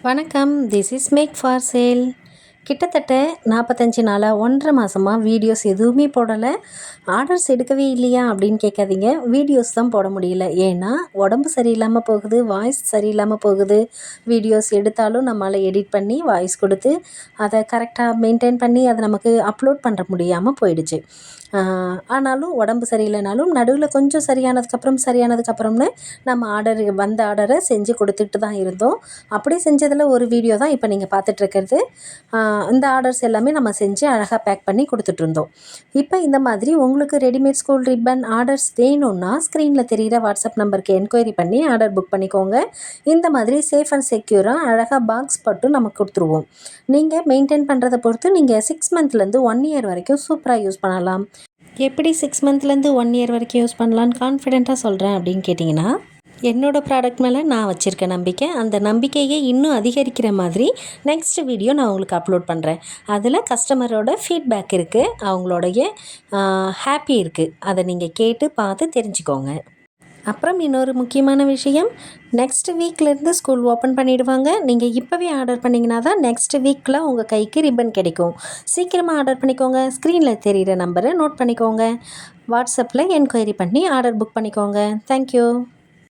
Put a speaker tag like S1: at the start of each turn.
S1: வணக்கம். This is Mac for sale. கிட்டத்தட்ட 45 நாளாக 1.5 மாதமாக வீடியோஸ் எதுவுமே போடலை. ஆர்டர்ஸ் எடுக்கவே இல்லையா அப்படின்னு கேட்காதீங்க. வீடியோஸ் தான் போட முடியல. ஏன்னா உடம்பு சரியில்லாமல் போகுது, வாய்ஸ் சரியில்லாமல் போகுது. வீடியோஸ் எடுத்தாலும் நம்மளால் எடிட் பண்ணி வாய்ஸ் கொடுத்து அதை கரெக்டாக மெயின்டைன் பண்ணி அதை நமக்கு அப்லோட் பண்ணுற முடியாமல் போயிடுச்சு. ஆனாலும் உடம்பு சரியில்லைனாலும் நடுவில் கொஞ்சம் சரியானதுக்கப்புறம்னு நம்ம வந்த ஆர்டரை செஞ்சு கொடுத்துட்டு தான் இருந்தோம். அப்படி செஞ்சதில் ஒரு வீடியோ தான் இப்போ நீங்கள் பார்த்துட்ருக்கிறது. இந்த ஆர்டர்ஸ் எல்லாமே நம்ம செஞ்சு அழகாக பேக் பண்ணி கொடுத்துட்ருந்தோம். இப்போ இந்த மாதிரி உங்களுக்கு ரெடிமேட் ஸ்கூல் ரிப்பன் ஆர்டர்ஸ் வேணும்னா ஸ்க்ரீனில் தெரிகிற வாட்ஸ்அப் நம்பருக்கு என்கொயரி பண்ணி ஆர்டர் புக் பண்ணிக்கோங்க. இந்த மாதிரி சேஃப் அண்ட் செக்யூராக அழகாக பாக்ஸ் போட்டு நம்ம கொடுத்துருவோம். நீங்கள் மெயின்டைன் பண்ணுறதை பொறுத்து நீங்கள் 6 மந்த்லேருந்து 1 இயர் வரைக்கும் சூப்பராக யூஸ் பண்ணலாம். எப்படி 6 மந்த்லேருந்து 1 இயர் வரைக்கும் யூஸ் பண்ணலான்னு கான்ஃபிடென்ட்டாக சொல்கிறேன் அப்படின்னு கேட்டிங்கன்னா, என்னோடய ப்ராடக்ட் மேலே நான் வச்சுருக்க நம்பிக்கை, அந்த நம்பிக்கையை இன்னும் அதிகரிக்கிற மாதிரி நெக்ஸ்ட் வீடியோ நான் உங்களுக்கு அப்லோட் பண்ணுறேன். அதில் கஸ்டமரோட ஃபீட்பேக் இருக்குது, அவங்களோடைய ஹாப்பி இருக்குது. அதை நீங்கள் கேட்டு பார்த்து தெரிஞ்சுக்கோங்க. அப்புறம் இன்னொரு முக்கியமான விஷயம், நெக்ஸ்ட் வீக்லேருந்து ஸ்கூல் ஓப்பன் பண்ணிவிடுவாங்க. நீங்கள் இப்போவே ஆர்டர் பண்ணிங்கன்னா தான் நெக்ஸ்ட் வீக்கில் உங்கள் கைக்கு ரிப்பன் கிடைக்கும். சீக்கிரமாக ஆர்டர் பண்ணிக்கோங்க. ஸ்க்ரீனில் தெரிகிற நம்பரை நோட் பண்ணிக்கோங்க. வாட்ஸ்அப்பில் என்கொயரி பண்ணி ஆர்டர் புக் பண்ணிக்கோங்க. தேங்க்யூ.